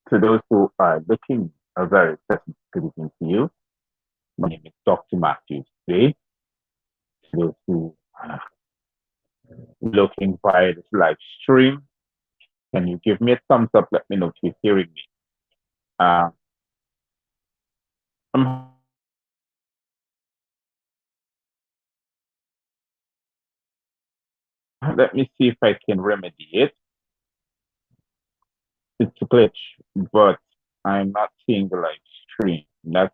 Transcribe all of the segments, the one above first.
To those who are looking, a very pleasant good evening to you. My name is Dr. Matthews-Bey. To those who are looking via this live stream, can you give me a thumbs up? Let me know if you're hearing me. Uh, um, let me see if I can remedy it. It's a glitch, but I'm not seeing the live stream. That's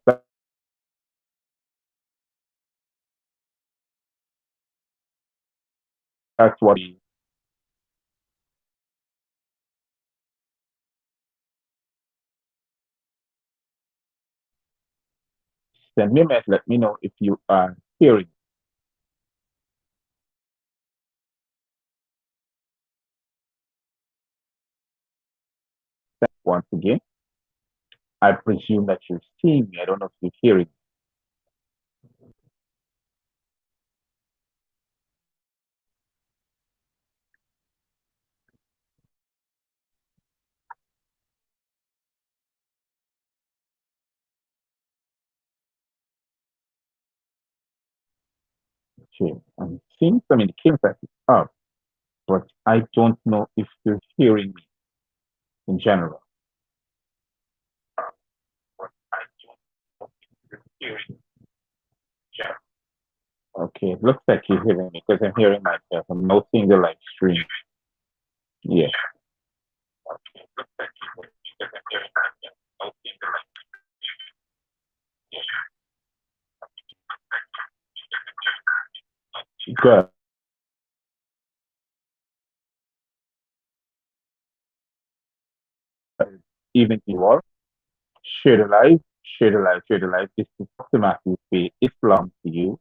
what we send me a message. Let me know if you are hearing once again. I presume that you're seeing me. I don't know if you're hearing. Okay. I'm seeing some indications that it's up, but I don't know if you're hearing me in general. Okay, it looks like you're hearing me because I'm hearing myself. I'm not seeing the live stream. Yeah. Good. Even you all, share the live, share the live, share the live. This is Dr. Matthews-Bey. It belongs to you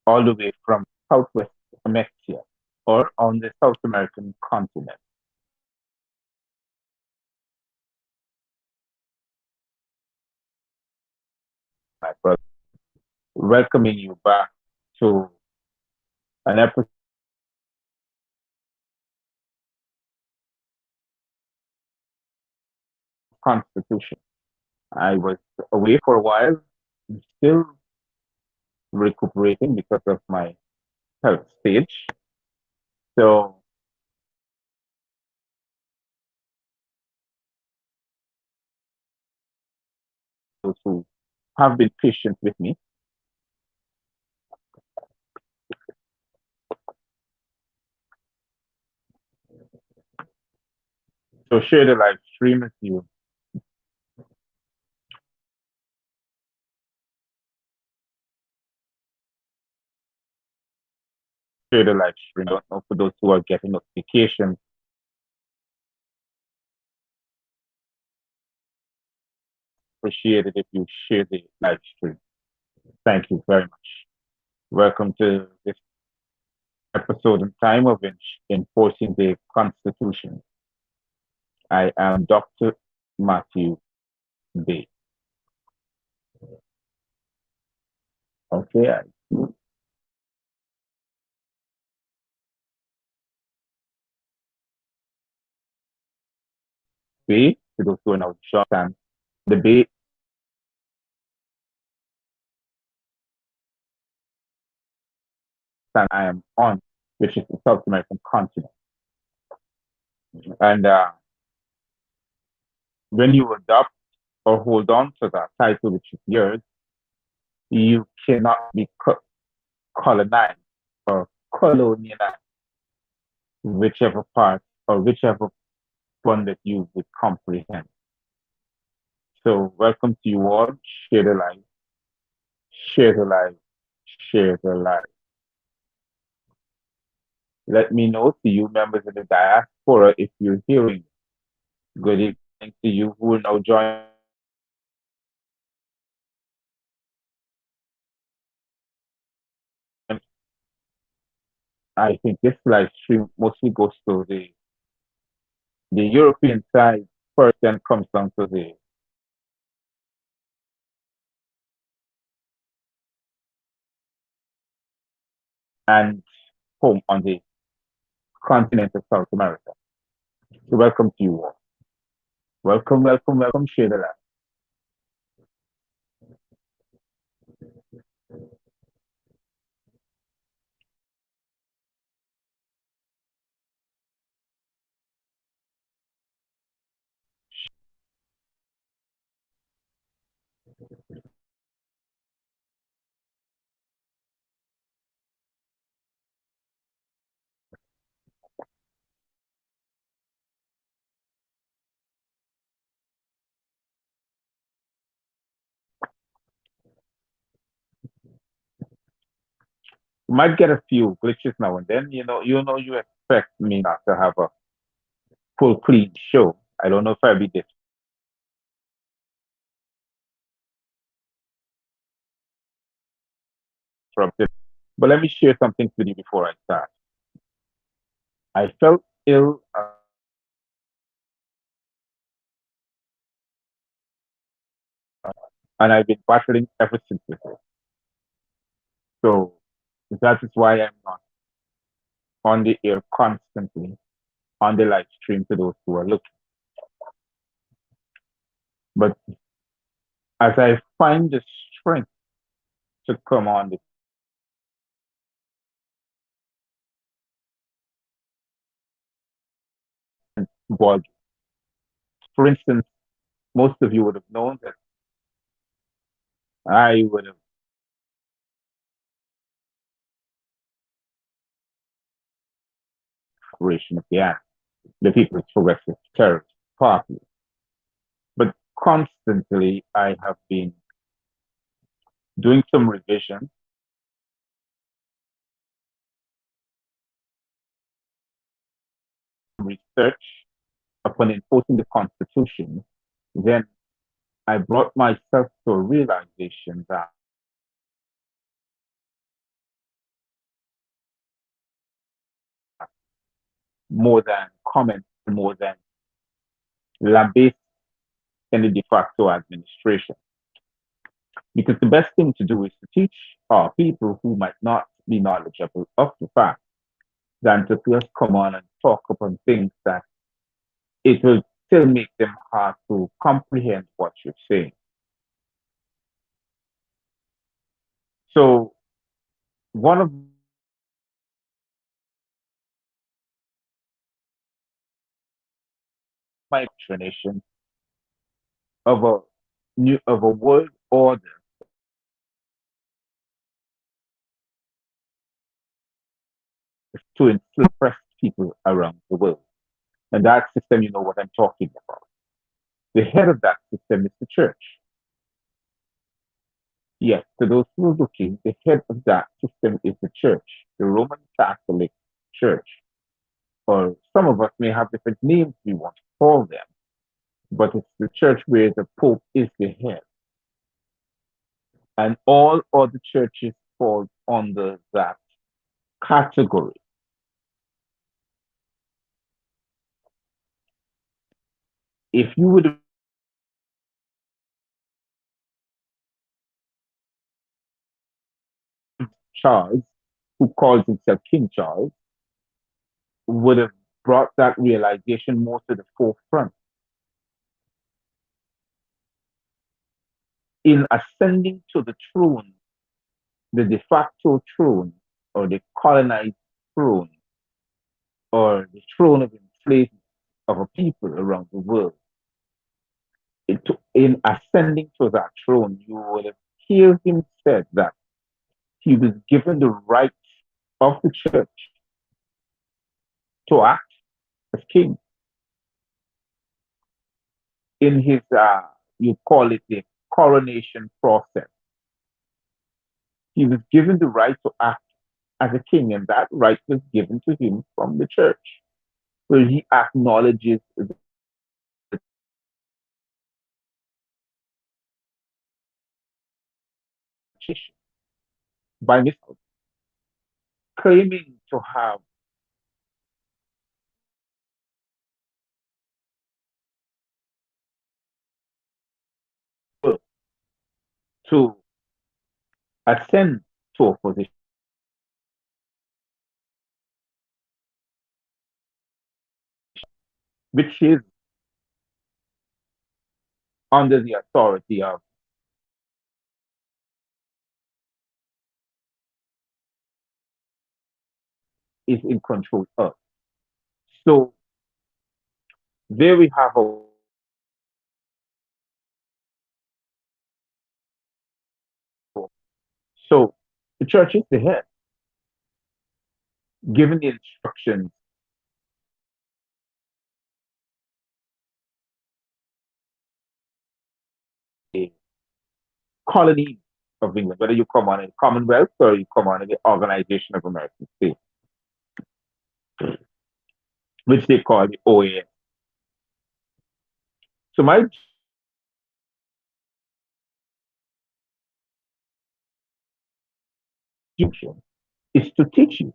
all the way from Southwest America or on the South American continent. My brother, welcoming you back to an episode of Constitution. I was away for a while. I'm still recuperating because of my health stage. So those who have been patient with me. So share the live stream with you. Share the live stream. I don't know for those who are getting notifications. Appreciate it if you share the live stream. Thank you very much. Welcome to this episode in time of enforcing the Constitution. I am Dr. Matthews-Bey. Okay, Bay, to those who are now short and the Bay that I am on, which is the South American continent. And when you adopt or hold on to that title, which is yours, you cannot be colonized or colonialized, whichever part or whichever one that you would comprehend. So, welcome to you all. Share the live, share the live, share the live. Let me know to you members of the diaspora if you're hearing. Good evening to you who will now join. I think this live stream mostly goes to the European side first, then comes down to the and home on the continent of South America. So welcome to you all. Welcome, welcome, welcome, Shadala. You might get a few glitches now and then. You expect me not to have a full clean show. I don't know if I'll be disruptive, but let me share some things with you before I start. I felt ill, and I've been battling ever since with it. So that is why I'm not on the air constantly on the live stream to those who are looking. But as I find the strength to come on the ball, for instance, most of you would have known that I would have creation of the People's Progressive Terrorist Party. But constantly I have been doing some revision, research upon enforcing the Constitution. Then I brought myself to a realization that more than comment, more than lambast any de facto administration. Because the best thing to do is to teach our people who might not be knowledgeable of the fact than to just come on and talk upon things that it will still make them hard to comprehend what you're saying. So one of my explanation of a world order is to enslave people around the world. And that system, you know what I'm talking about. The head of that system is the church. Yes, to those who are looking, the head of that system is the church, the Roman Catholic Church. Or some of us may have different names we want to call them, but it's the church where the Pope is the head. And all other churches fall under that category. If you would have Charles, who calls himself King Charles, would have brought that realization more to the forefront. In ascending to the throne, the de facto throne, or the colonized throne, or the throne of enslavement of a people around the world, in ascending to that throne, you would have heard him said that he was given the right of the church to act as king. In his, you call it the coronation process, he was given the right to act as a king, and that right was given to him from the church, where he acknowledges the church by mistake, claiming to have to ascend to a position, which is under the authority of is in control of. So there we have a so the church is the head, giving the instructions, a colony of England, whether you come on in Commonwealth or you come on in the Organization of American States, which they call the OAS. So my duty is to teach you,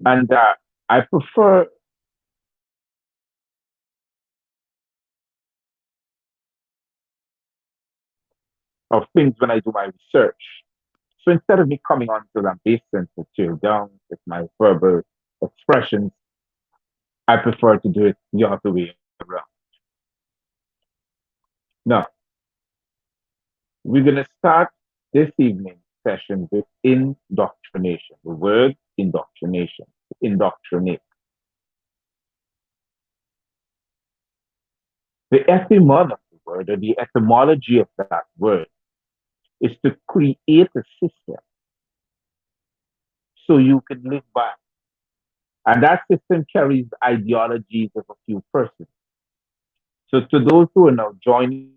and I prefer of things when I do my research. So instead of me coming on to lambasting to tear down with my verbal expressions, I prefer to do it the other way around. Now, we're going to start this evening session with indoctrination. The word indoctrination, indoctrinate. The etymology of the word, or the etymology of that word, is to create a system so you can live by. And that system carries ideologies of a few persons. So to those who are now joining,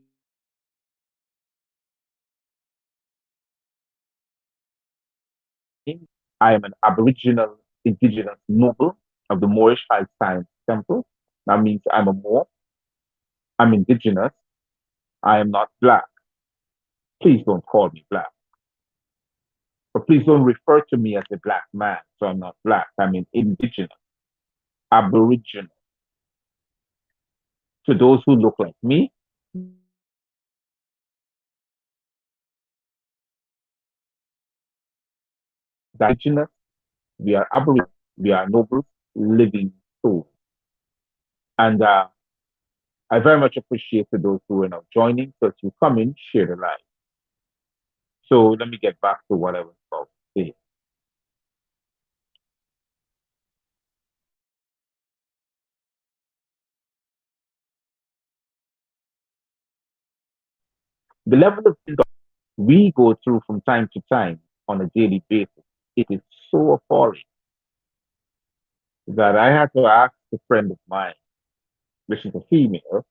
I am an Aboriginal indigenous noble of the Moorish High Science Temple. That means I'm a Moor. I'm indigenous. I am not black. Please don't call me black. But please don't refer to me as a black man. So I'm not black. I'm an indigenous, Aboriginal. To those who look like me, indigenous, we are Aboriginal. We are noble, living souls. And I very much appreciate to those who are now joining. So if you come in, share the live. So let me get back to what I was about to say. The level of we go through from time to time on a daily basis, it is so appalling that I had to ask a friend of mine, which is a female,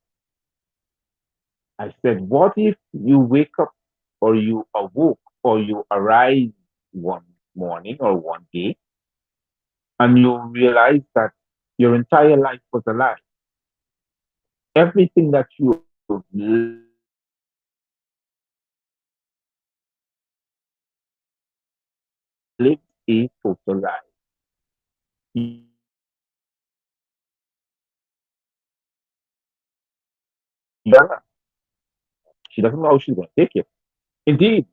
I said, what if you wake up or you awoke or you arise one morning or one day and you realize that your entire life was a lie? Everything that you lived a total lie. Yeah, she doesn't know how she's going to take it. Indeed,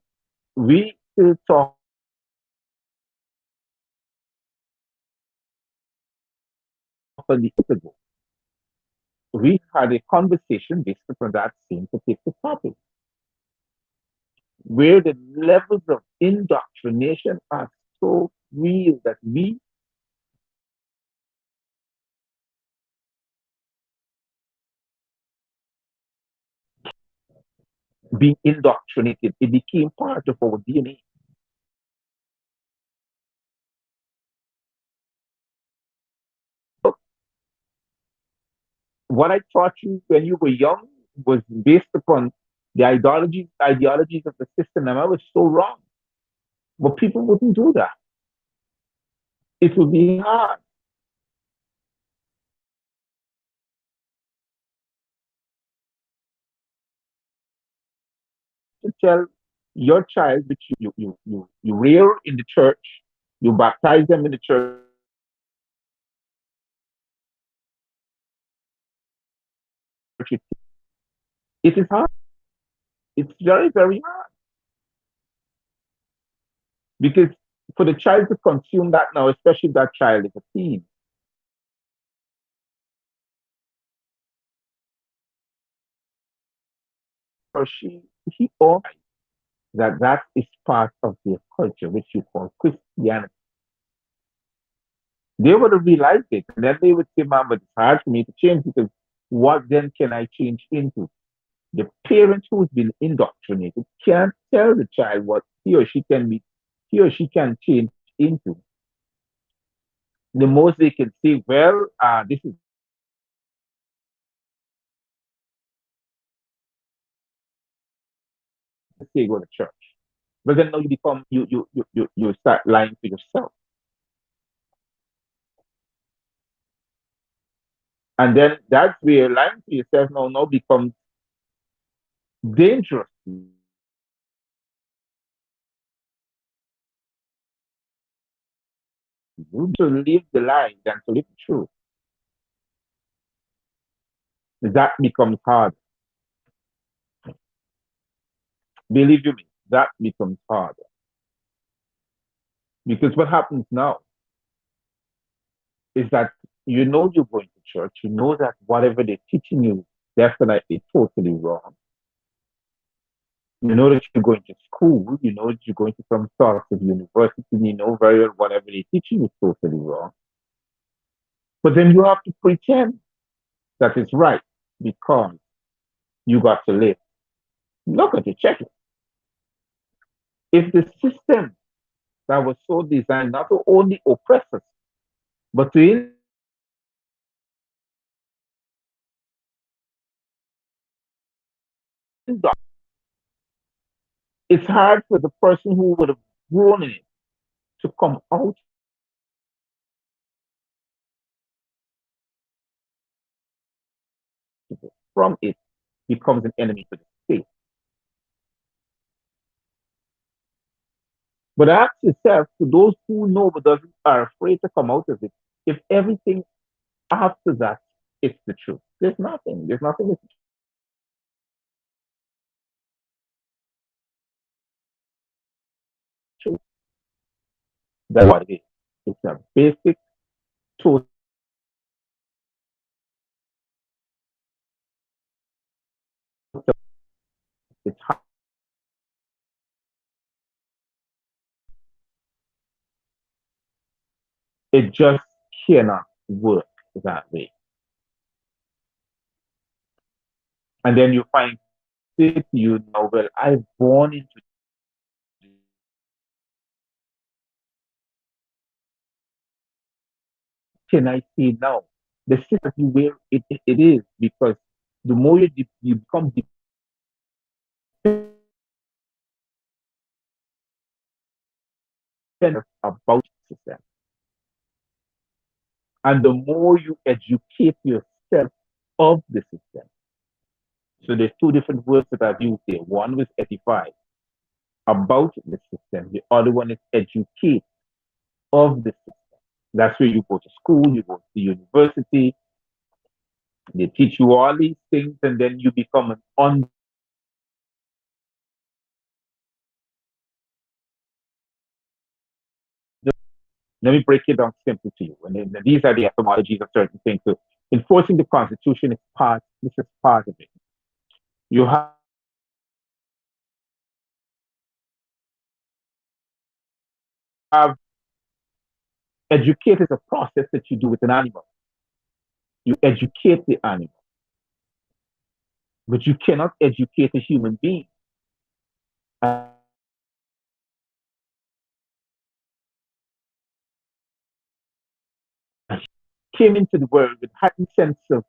we still talk on the ago. We had a conversation based upon that same particular topic, where the levels of indoctrination are so real that we being indoctrinated, it became part of our DNA. But what I taught you when you were young was based upon the ideologies of the system, and I was so wrong. But people wouldn't do that. It would be hard to tell your child, which you rear in the church, you baptize them in the church. It is hard. It's very, very hard because for the child to consume that now, especially if that child is a teen, or he or that is part of their culture, which you call Christianity. They would have realized it, and then they would say, "Man, but it's hard for me to change because what then can I change into?" The parent who's been indoctrinated can't tell the child what he or she can change into. The most they can say, "Well, this is to say go to church." But then now you become you start lying to yourself, and then that's where lying to yourself now becomes dangerous. You to live the lie than to live the truth. That becomes hard. Believe you me, that becomes harder. Because what happens now is that you know you're going to church, you know that whatever they're teaching you is definitely totally wrong. You know that you're going to school, you know that you're going to some sort of university, you know very well whatever they're teaching is totally wrong. But then you have to pretend that it's right because you got to live. Look at it, check it. If the system that was so designed not to only oppress us, but to induct, it's hard for the person who would have grown in it to come out from it becomes an enemy to the state. But ask yourself, to those who know but doesn't are afraid to come out of it, if everything after that is the truth. There's nothing. There's nothing that's true. That's what it is. It's a basic total. It's it just cannot work that way. And then you find say to you now, well, I've born into can I say now? The system where it is because the more you become dependent about the system, and the more you educate yourself of the system. So there's two different words that I've used there. One was edify, about the system. The other one is educate of the system. That's where you go to school, you go to the university, they teach you all these things, and then you become an on. Let me break it down simply to you. And then these are the etymologies of certain things. So enforcing the Constitution is part. This is part of it. You have educate is a process that you do with an animal. You educate the animal, but you cannot educate a human being. Uh, came into the world with heightened sense of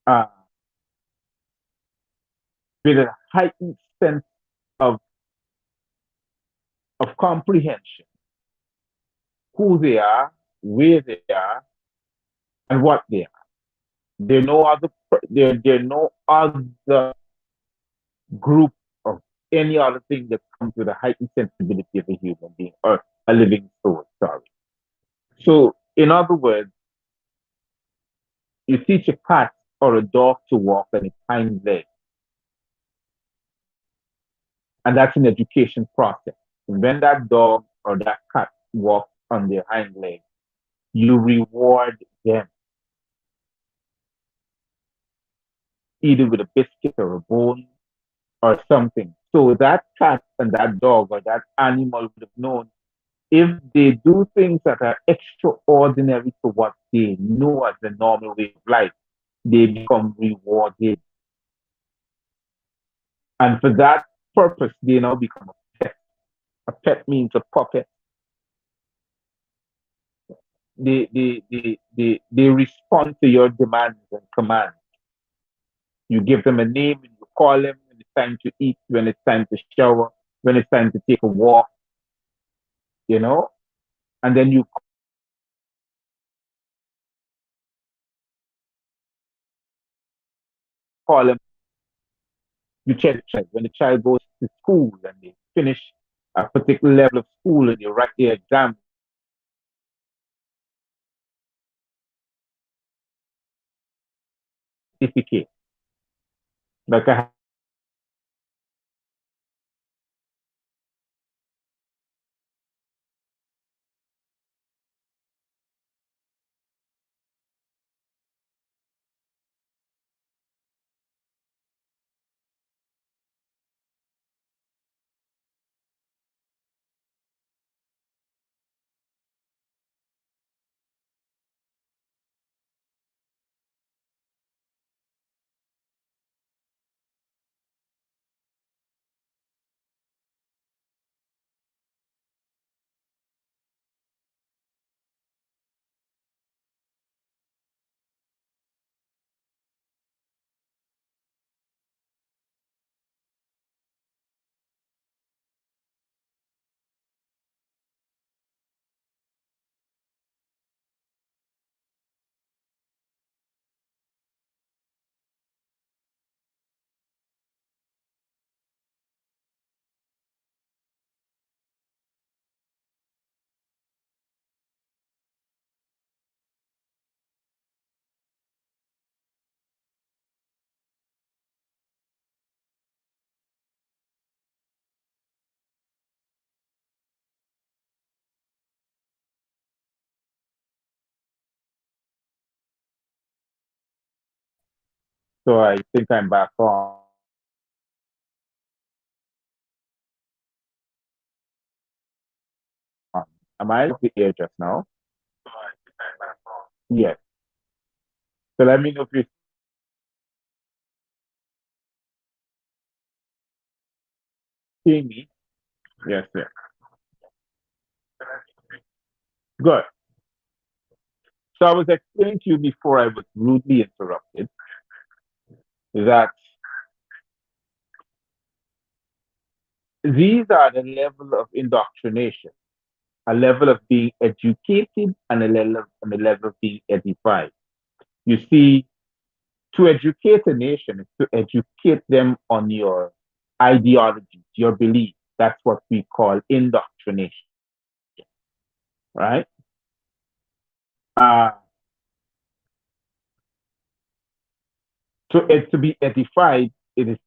uh, with a heightened sense of comprehension, who they are, where they are, and what they are. There are no other there are no other group of any other thing that comes with a heightened sensibility of a human being or a living soul. Sorry. So, in other words, you teach a cat or a dog to walk on its hind leg, and that's an education process. And when that dog or that cat walks on their hind leg, you reward them either with a biscuit or a bone or something. So that cat and that dog or that animal would have known if they do things that are extraordinary to what they know as the normal way of life, they become rewarded. And for that purpose, they now become a pet. A pet means a puppet. They respond to your demands and commands. You give them a name and you call them when it's time to eat, when it's time to shower, when it's time to take a walk, you know, and then you call them, you check the child. When the child goes to school and they finish a particular level of school and you write their exam certificate, like I so I think I'm back on. Am I off the air just now? Yes. So let me know if you're seeing me. Yes, yes. Good. So I was explaining to you before I was rudely interrupted that these are the level of indoctrination, a level of being educated and a level of being edified. You see, to educate a nation is to educate them on your ideologies, your beliefs. That's what we call indoctrination, right? Uh, to be edified, it is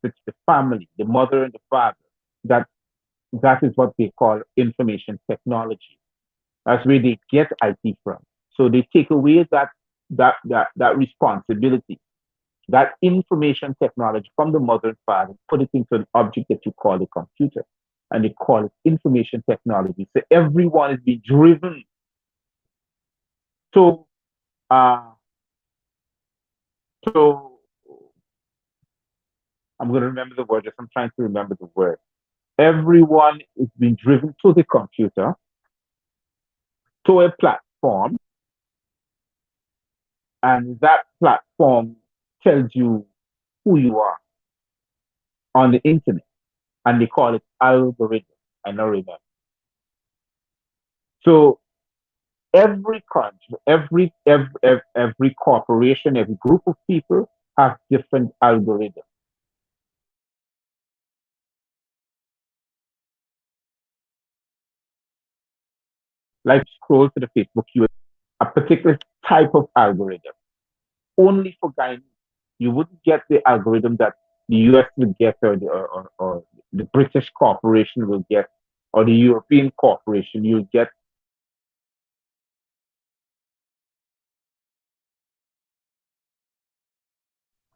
it's the family, the mother and the father. That that is what they call information technology. That's where they get IT from. So they take away that responsibility, that information technology from the mother and father, put it into an object that you call a computer, and they call it information technology. So everyone is being driven to uh to I'm going to remember the word. Just I'm trying to remember the word. Everyone is being driven to the computer, to a platform, and that platform tells you who you are on the internet, and they call it algorithm. I know remember. So every country, every corporation, every group of people have different algorithms. Like scroll to the Facebook, you a particular type of algorithm only for Guyanese. You wouldn't get the algorithm that the US would get, or the British corporation will get, or the European corporation. You'll get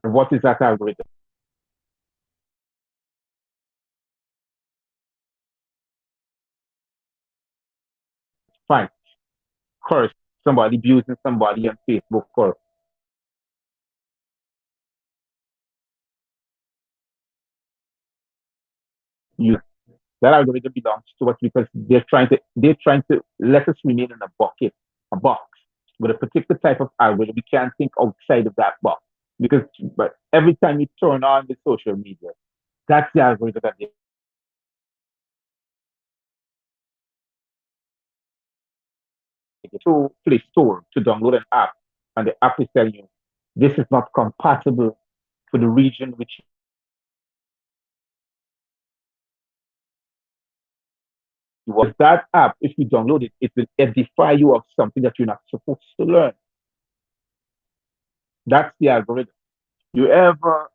And what is that algorithm? Fight, curse, somebody abusing somebody on Facebook or you. That algorithm belongs to us because they're trying to let us remain in a box with a particular type of algorithm. We can't think outside of that box because but every time you turn on the social media, that's the algorithm that they get to Play Store to download an app, and the app is telling you this is not compatible for the region which you want. That app, if you download it, it will edify you of something that you're not supposed to learn. That's the algorithm. You ever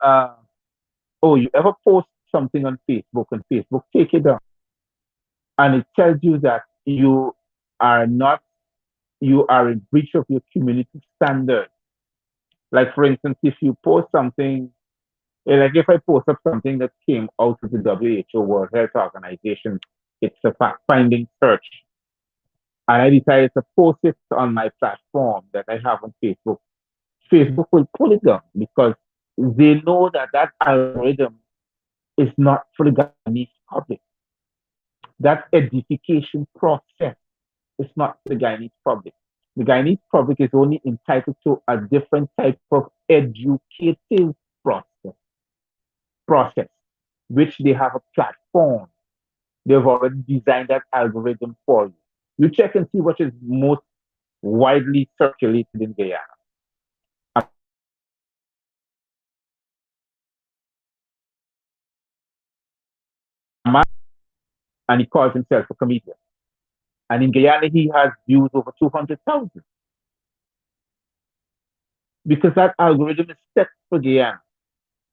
you ever post something on Facebook and Facebook take it down and it tells you that are not you are in breach of your community standard. Like for instance, if you post something like if I post up something that came out of the WHO World Health Organization, it's a fact finding search. And I decided to post it on my platform that I have on Facebook. Facebook will pull it down because they know that that algorithm is not for the Guyanese public. That edification process is not for the Guyanese public. The Guyanese public is only entitled to a different type of educative process, process, which they have a platform. They've already designed that algorithm for you. You check and see what is most widely circulated in Guyana. A man, and he calls himself a comedian. And in Guyana, he has views over 200,000 because that algorithm is set for Guyana.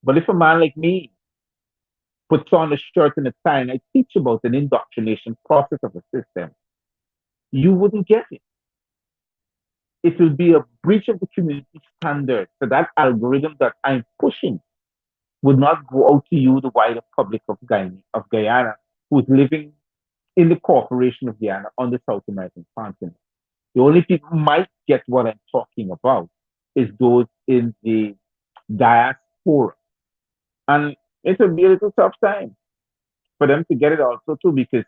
But if a man like me puts on a shirt and a tie and I teach about an indoctrination process of the system, you wouldn't get it. It will be a breach of the community standard. So that algorithm that I'm pushing would not go out to you, the wider public of Guyana, who's living in the corporation of Guyana on the South American continent. The only people who might get what I'm talking about is those in the diaspora. And it will be a little tough time for them to get it also too, because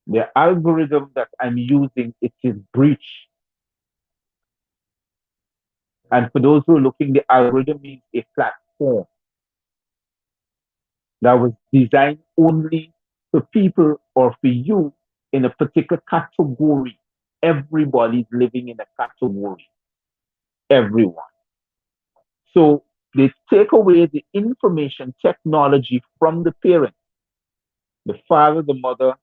the algorithm that I'm using, it is breach. And for those who are looking, the algorithm means a platform that was designed only for people or for you in a particular category. Everybody's living in a category. Everyone. So they take away the information technology from the parent, the father, the mother.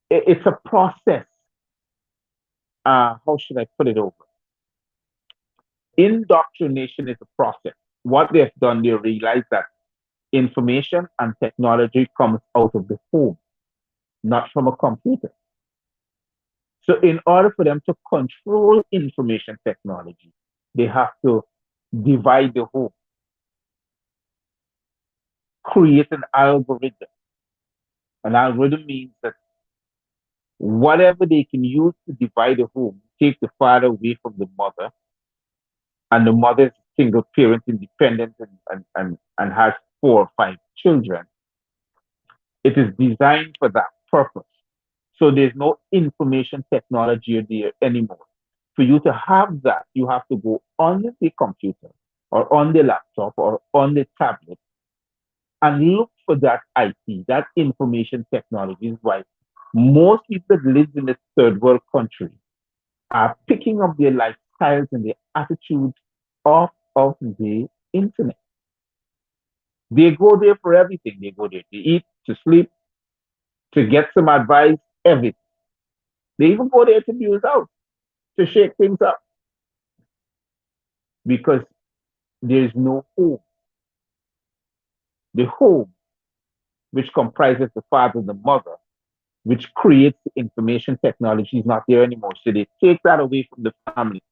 It's a process. How should I put it over? Indoctrination is a process. What they've done, they realize that information and technology comes out of the home, not from a computer. So, in order for them to control information technology, they have to divide the home, create an algorithm. An algorithm means that whatever they can use to divide the home, take the father away from the mother, and the mother is a single parent, independent, and has 4 or 5 children. It is designed for that purpose. So there's no information technology there anymore. For you to have that, you have to go on the computer or on the laptop or on the tablet and look for that IT, that information technology. Is why most people that live in the third world country are picking up their lifestyles and their attitudes off of the internet. They go there for everything. They go there to eat, to sleep, to get some advice, everything. They even go there to muse out, to shake things up, because there is no home. The home, which comprises the father and the mother, which creates the information technology, is not there anymore. So they take that away from the family.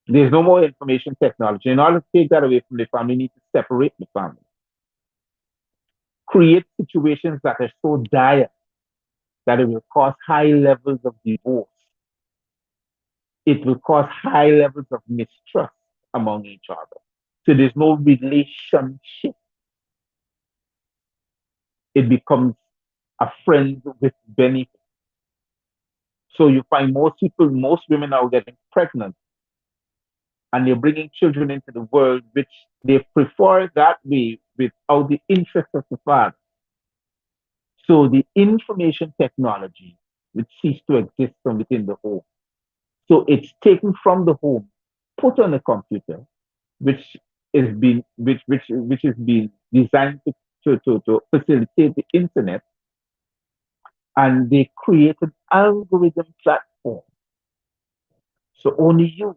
There's no more information technology. In order to take that away from the family, you need to separate the family. Create situations that are so dire that it will cause high levels of divorce. It will cause high levels of mistrust among each other. So there's no relationship. It becomes a friend with benefit. So you find most people, most women are getting pregnant and they're bringing children into the world, which they prefer that way without the interest of the father. So the information technology would cease to exist from within the home. So it's taken from the home, put on a computer, which which is being designed to facilitate the internet, and they create an algorithm platform. So only you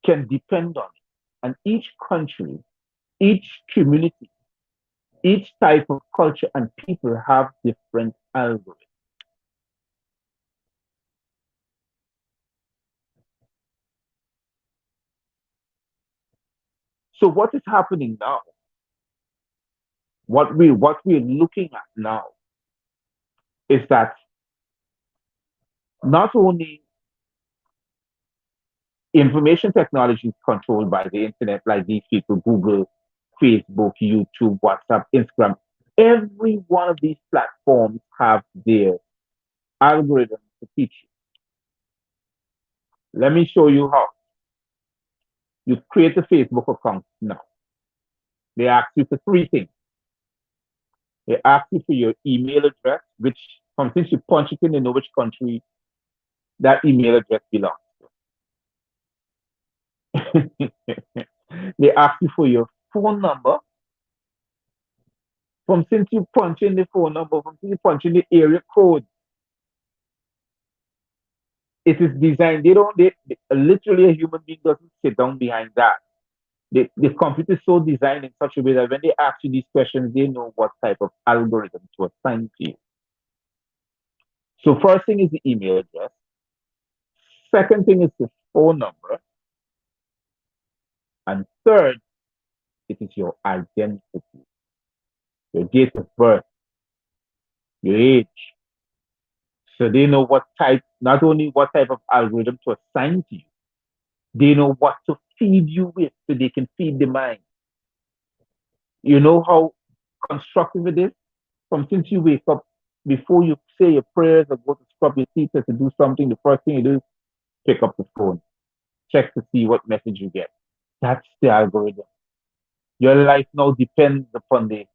can depend on it. And each country, each community, each type of culture and people have different algorithms. So what is happening now? What we're looking at now is that not only information technology is controlled by the internet, like these people, Google, Facebook, YouTube, WhatsApp, Instagram. Every one of these platforms have their algorithms to teach you. Let me show you how. You create a Facebook account now. They ask you for three things. They ask you for your email address, which from since you punch it in, they know which country that email address belongs to. They ask you for your phone number. From since you punch in the phone number, from since you punch in the area code, it is designed. They literally a human being doesn't sit down behind that. The computer is so designed in such a way that when they ask you these questions, they know what type of algorithm to assign to you. So first thing is the email address. Second thing is the phone number. And third, it is your identity, your date of birth, your age. So they know what type, not only what type of algorithm to assign to you, they know what to feed you with so they can feed the mind. You know how constructive it is? From since you wake up, before you say your prayers or go to scrub your teeth or to do something, the first thing you do is pick up the phone, check to see what message you get. That's the algorithm. Your life now depends upon the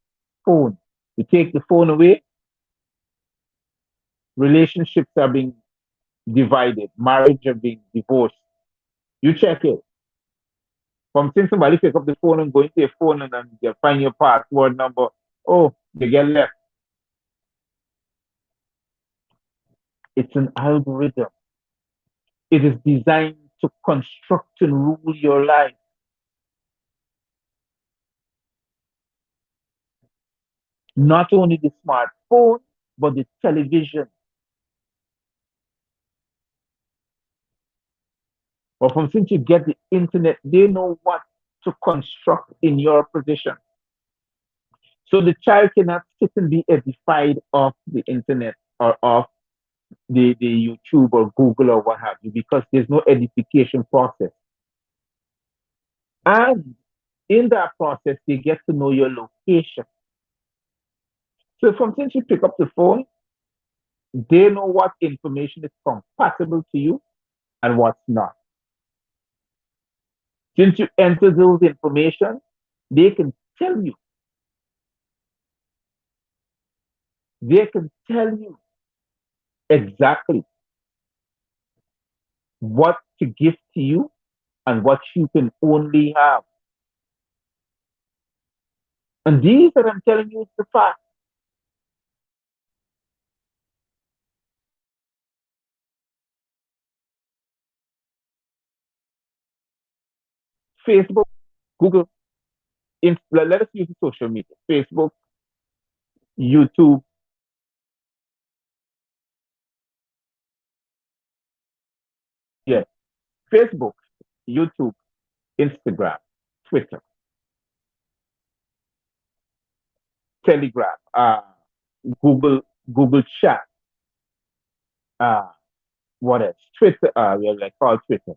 phone. You take the phone away, relationships are being divided, marriage are being divorced. You check it. From since somebody pick up the phone and go into your phone and then you find your password number, oh, you get left. It's an algorithm. It is designed to construct and rule your life. Not only the smartphone, but the television. But from since you get the internet, they know what to construct in your position. So the child cannot sit and be edified off the internet or off the YouTube or Google or what have you, because there's no edification process. And in that process, they get to know your location. So from since you pick up the phone, they know what information is compatible to you and what's not. Since you enter those information, they can tell you, they can tell you exactly what to give to you and what you can only have. And these that I'm telling you is the fact. Facebook, Google, let us use the social media. Facebook, YouTube, Facebook, YouTube, Instagram, Twitter, Telegram, Google, Google Chat, uh, what else? Twitter, we like called Twitter.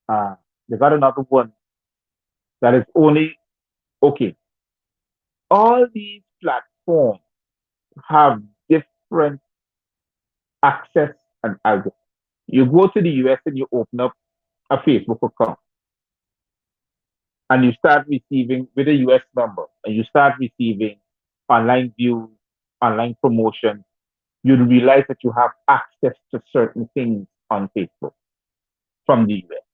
Uh, they got another one that is only okay. All these platforms have different access and algorithm. You go to the US and you open up a Facebook account and you start receiving with a US number and you start receiving online views, online promotion, you'll realize that you have access to certain things on Facebook from the US.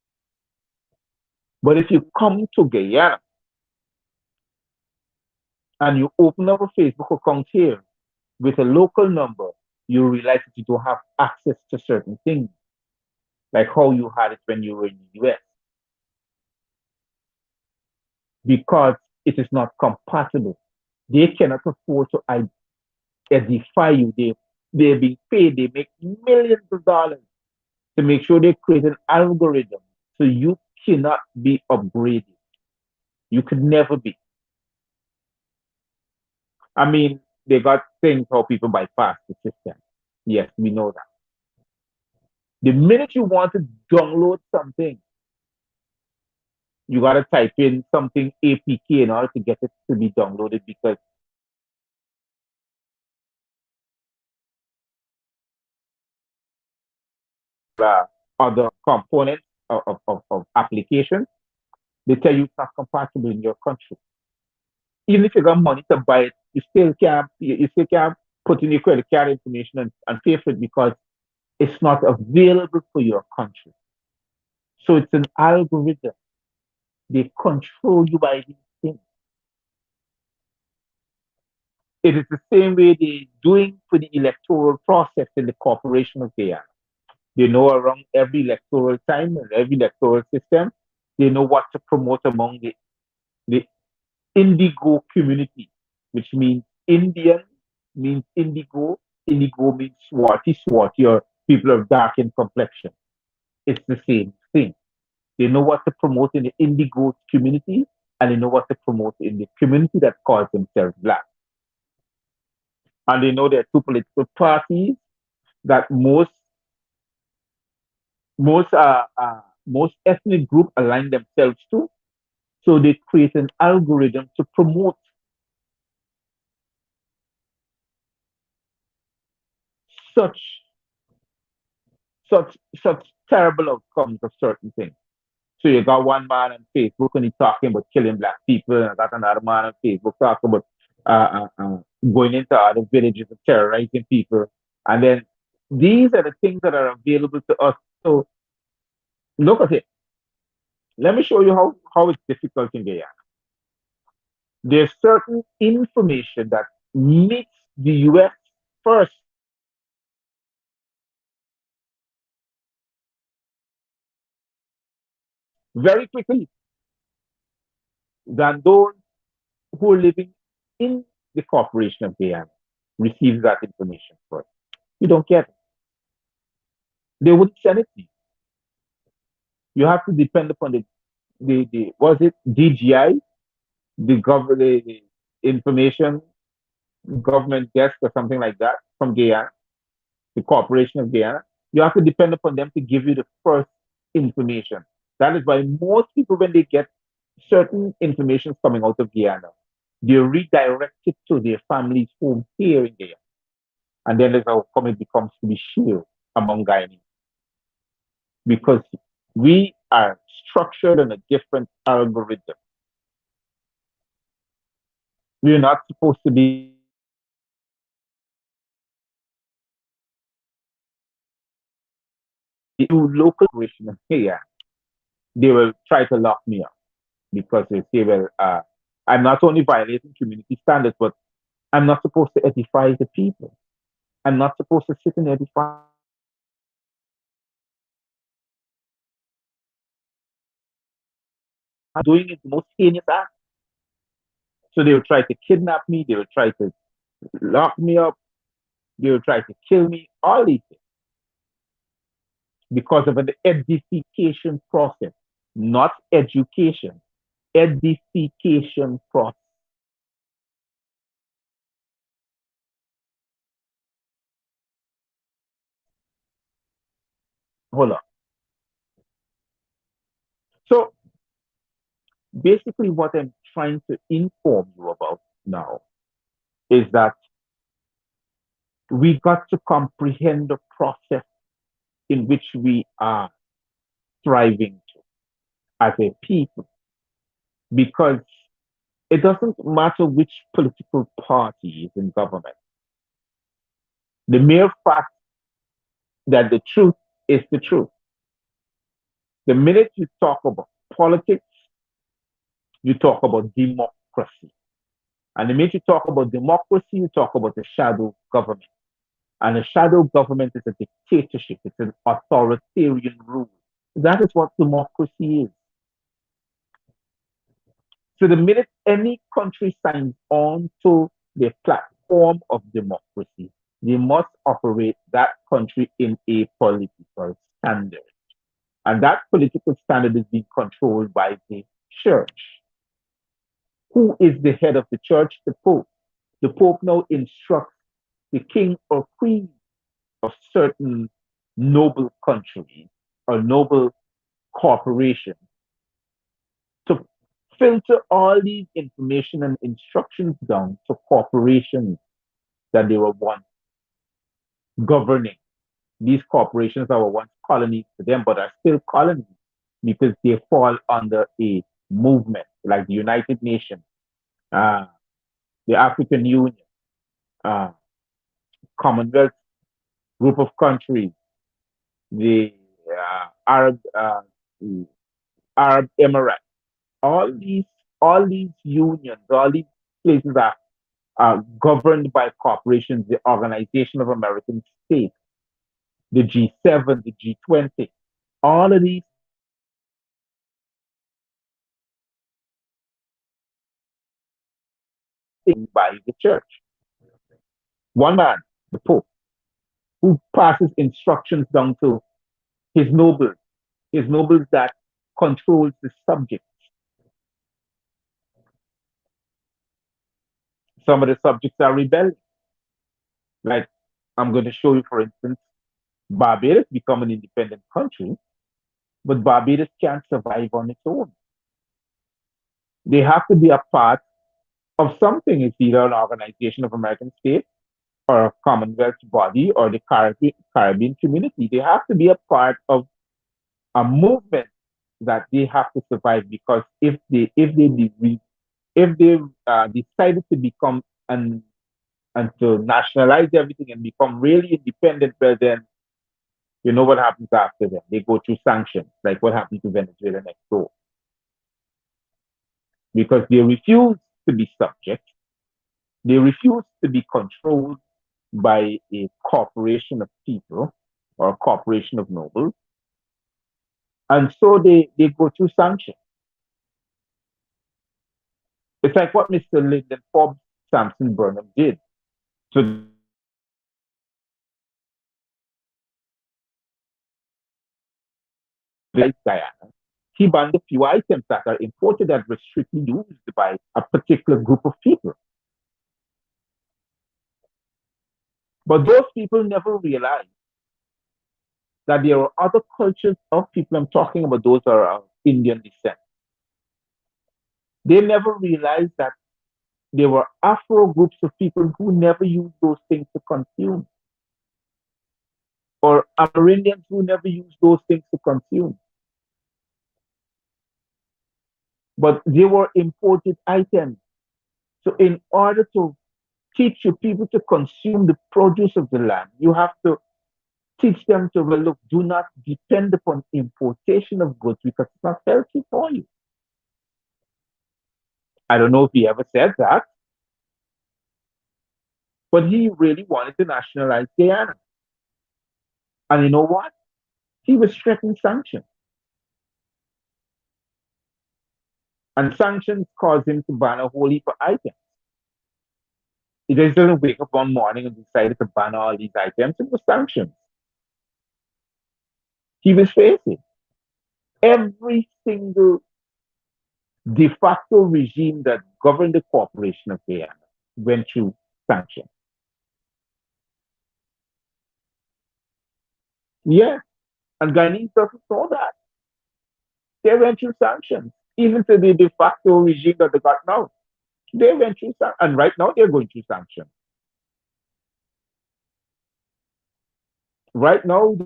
But if you come to Guyana and you open up a Facebook account here with a local number, you realize that you don't have access to certain things, like how you had it when you were in the US, because it is not compatible. They cannot afford to edify you. They're being paid, they make millions of dollars to make sure they create an algorithm so you cannot be upgraded. You could never be. I mean, they got things how people bypass the system. Yes, we know that. The minute you want to download something, you got to type in something APK in order to get it to be downloaded because uh, other components of applications, they tell you it's not compatible in your country. Even if you got money to buy it, you still can't put in your credit card information and pay for it because it's not available for your country. So it's an algorithm. They control you by these things. It is the same way they're doing for the electoral process in the corporation of Guyana. They know around every electoral time and every electoral system, they know what to promote among the indigo community, which means Indian means indigo, indigo means swarty, swarty, or people of darkened complexion. It's the same thing. They know what to promote in the indigo community, and they know what to promote in the community that calls themselves black. And they know there are two political parties that most ethnic group align themselves to. So they create an algorithm to promote such such terrible outcomes of certain things. So you got one man on Facebook and he's talking about killing black people, and I got another man on Facebook talking about going into other villages and terrorizing people. And then these are the things that are available to us. So look at it. Let me show you how it's difficult in Guyana. There's certain information that meets the US first very quickly than those who are living in the corporation of Guyana receives that information first. You don't get it. They wouldn't send it to you. You have to depend upon the was it DGI, the information government desk or something like that from Guyana, the corporation of Guyana. You have to depend upon them to give you the first information. That is why most people, when they get certain information coming out of Guyana, they redirect it to their family's home here in Guyana. And then there's how come it becomes to be shared among Guyanese. Because we are structured in a different algorithm. We're not supposed to be local operation here. They will try to lock me up because they say, well, I'm not only violating community standards, but I'm not supposed to edify the people. I'm not supposed to sit and edify. I'm doing it the most heinous act. So they will try to kidnap me. They will try to lock me up. They will try to kill me. All these things. because of an edification process, not education, edification process. Hold on. So basically, what I'm trying to inform you about now is that we got to comprehend the process in which we are striving to as a people, because it doesn't matter which political party is in government. The mere fact that the truth is the truth. The minute you talk about politics, you talk about democracy. And the minute you talk about democracy, you talk about the shadow government. And a shadow government is a dictatorship, it's an authoritarian rule. That is what democracy is. So the minute any country signs on to the platform of democracy, they must operate that country in a political standard. And that political standard is being controlled by the church. Who is the head of the church? The Pope. The Pope now instructs the king or queen of certain noble countries or noble corporations to filter all these information and instructions down to corporations that they were once governing. These corporations that were once colonies to them, but are still colonies because they fall under a movement like the United Nations, uh, the African Union, uh, Commonwealth group of countries, the Arab Emirates. All these all these unions, all these places are governed by corporations, the Organization of American States, the G7, the G20. All of these things by the church. One man, the Pope, who passes instructions down to his nobles, his nobles that controls the subjects. Some of the subjects are rebelling. Like I'm going to show you, for instance, Barbados become an independent country, but Barbados can't survive on its own. They have to be a part of something. It's either an organization of American states or a Commonwealth body or the Caribbean community. They have to be a part of a movement that they have to survive, because if they decided to become and to nationalize everything and become really independent, well then you know what happens after them. They go through sanctions, like what happened to Venezuela next door, because they refuse to be subject. They refuse to be controlled by a corporation of people or a corporation of nobles. And so they go through sanctions. It's like what Mr. Lyndon Forbes Sampson Burnham did. So like Guyana, he banned a few items that are imported and were strictly used by a particular group of people. But those people never realized that there are other cultures of people. I'm talking about those that are of Indian descent. They never realized that there were Afro groups of people who never used those things to consume, or Amerindians who never used those things to consume. But they were imported items. So, in order to teach your people to consume the produce of the land, you have to teach them to, well, look, do not depend upon importation of goods because it's not healthy for you. I don't know if he ever said that, but he really wanted to nationalize Guyana. And you know what? He was threatening sanctions. And sanctions caused him to ban a whole heap of items. He just doesn't wake up one morning and decided to ban all these items. It was sanctions. he was facing. Every single de facto regime that governed the corporation of Guyana went through sanctions. Yeah, and Guyanese doesn't know that. They went through sanctions, even to the de facto regime that they got now. They went through sanctions, and right now they're going through sanctions. Right now,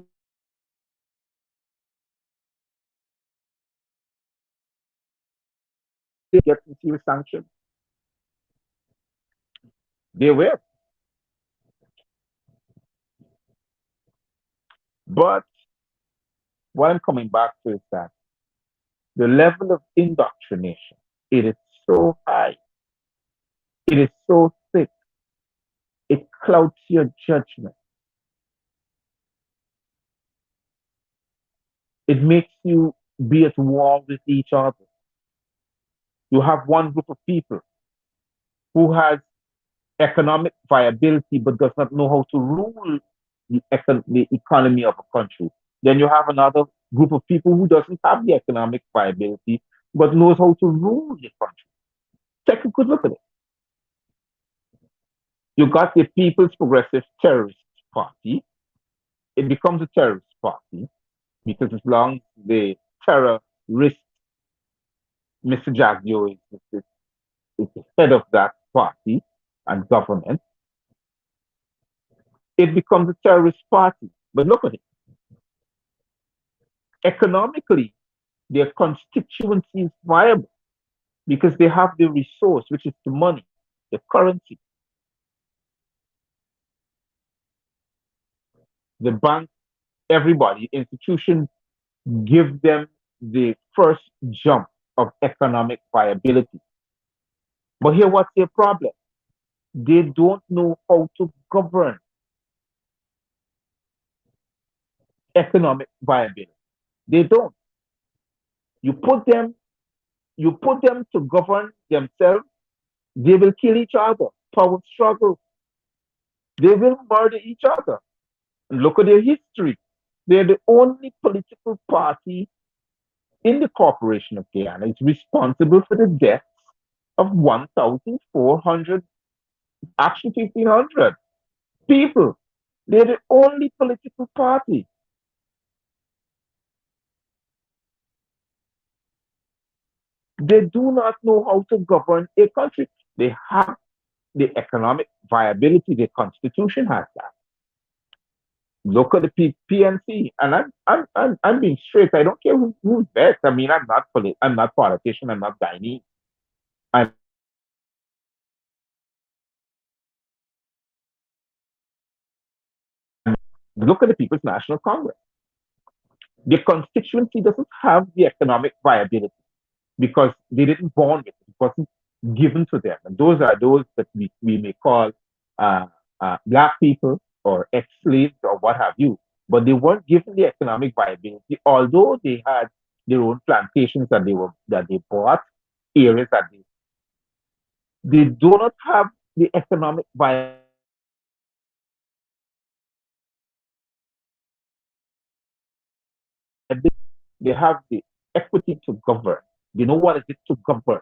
they get serious sanctions. They will. But what I'm coming back to is that the level of indoctrination, it is so high, it is so thick, it clouds your judgment. It makes you be at war with each other. You have one group of people who has economic viability but does not know how to rule the economy of a country. Then you have another group of people who doesn't have the economic viability but knows how to rule the country. Take a good look at it. You got the People's Progressive Terrorist Party. It becomes a terrorist party because as long as the terrorist Mr. Jagdio is the head of that party and government, it becomes a terrorist party. But look at it. Economically, their constituency is viable because they have the resource, which is the money, the currency. The bank, everybody, institutions give them the first jump of economic viability. But here, what's their problem? They don't know how to govern economic viability. They don't. You put them, you put them to govern themselves, they will kill each other. Power struggle. They will murder each other. And look at their history. They're the only political party in the Corporation of Guyana is responsible for the deaths of 1,400, actually 1,500 people. They're the only political party. They do not know how to govern a country. They have the economic viability. The constitution has that. Look at the PNC, and I'm being straight. I don't care who's best. I mean, I'm not politician. I'm not Guyanese. I'm look at the People's National Congress. The constituency doesn't have the economic viability because they didn't born it. It wasn't given to them. And those are those that we may call black people or ex-slaves or what have you. But they weren't given the economic viability, although they had their own plantations that they bought, areas that they do not have the economic viability. They have the equity to govern. They know what it is to govern.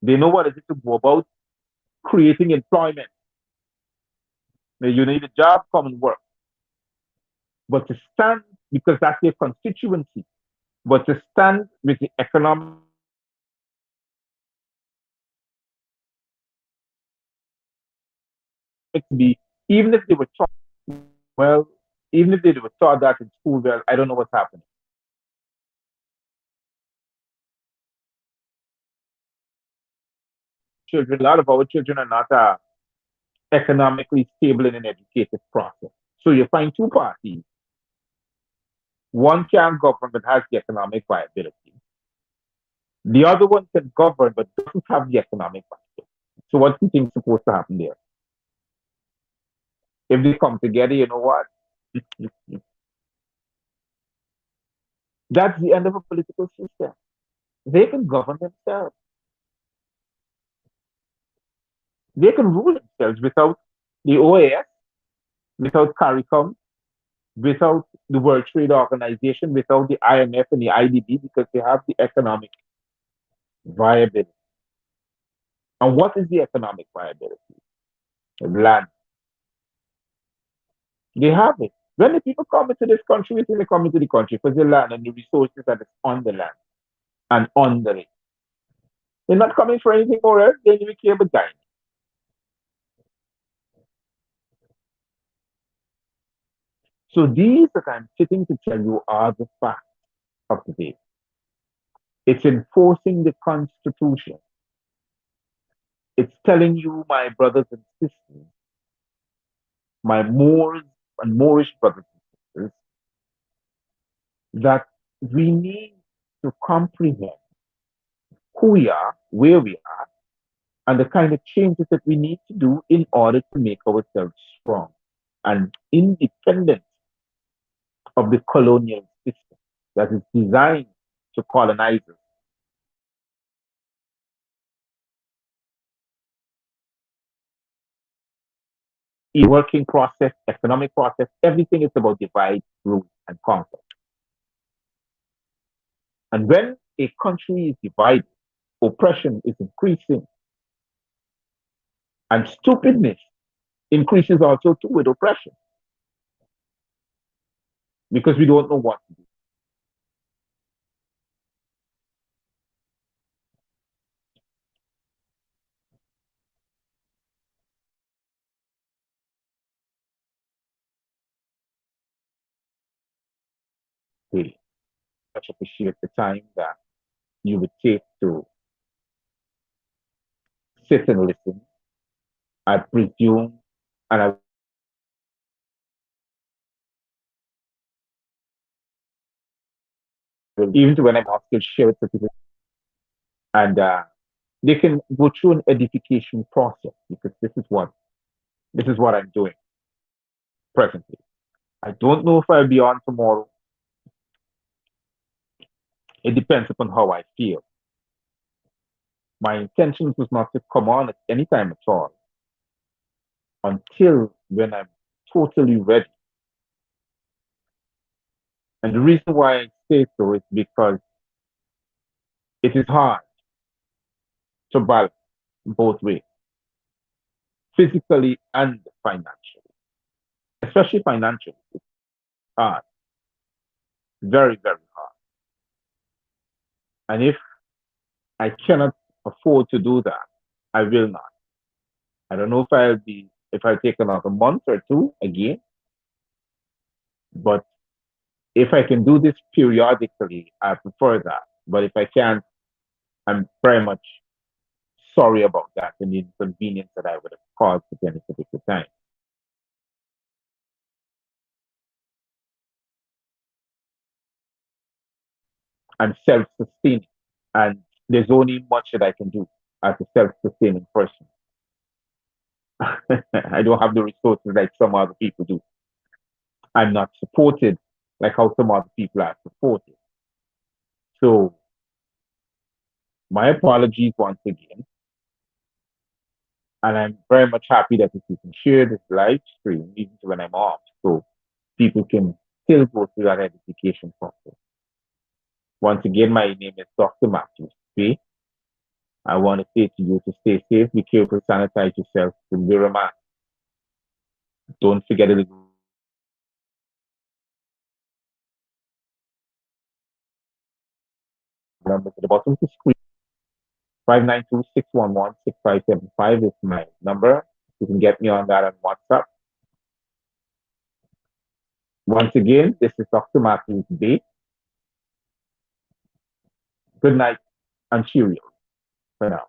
They know what it is to go about creating employment. You need a job, come and work. But to stand, because that's their constituency, but to stand with the economic, be, even if they were taught, well, even if they were taught that in school, well, I don't know what's happening. Children, a lot of our children are not economically stable in an educated process. So you find two parties. One can govern but has the economic viability. The other one can govern but doesn't have the economic viability. So what do you think is supposed to happen there? If they come together, you know what? That's the end of a political system. They can govern themselves. They can rule themselves without the OAS, without CARICOM, without the World Trade Organization, without the IMF and the IDB, because they have the economic viability. And what is the economic viability? Land. They have it. When the people come into this country, they come into the country because the land and the resources that is on the land and under it. They're not coming for anything more else. They only care about dying. So these that I'm sitting to tell you are the facts of the day. It's enforcing the Constitution. It's telling you, my brothers and sisters, my Moors and Moorish brothers and sisters, that we need to comprehend who we are, where we are, and the kind of changes that we need to do in order to make ourselves strong and independent of the colonial system that is designed to colonize us. Working process, economic process, everything is about divide, rule, and conquer. And when a country is divided, oppression is increasing. And stupidness increases also too with oppression because we don't know what to do. Really much appreciate the time that you would take to sit and listen. I presume, and I will, even when I'm still share it with people, and they can go through an edification process because this is what I'm doing presently. I don't know if I'll be on tomorrow. It depends upon how I feel. My intention was not to come on at any time at all until when I'm totally ready. And the reason why I say so is because it is hard to balance both ways, physically and financially, especially financially. It's hard, very, very hard. And if I cannot afford to do that, I will not. I don't know if I'll take another month or two again, but if I can do this periodically, I prefer that. But if I can't, I'm very much sorry about that and the inconvenience that I would have caused at any particular time. I'm self-sustaining, and there's only much that I can do as a self-sustaining person. I don't have the resources like some other people do. I'm not supported like how some other people are supported. So my apologies once again, and I'm very much happy that if you can share this live stream even when I'm off, so people can still go through that education process. Once again, my name is Dr. Matthews-Bey. I want to say to you to stay safe, be careful, sanitize yourself, and wear a mask. Don't forget it. Numbers at the bottom of the screen. 592-611-6575 is my number. You can get me on that on WhatsApp. Once again, this is Dr. Matthews-Bey. Good night and cheerio for now.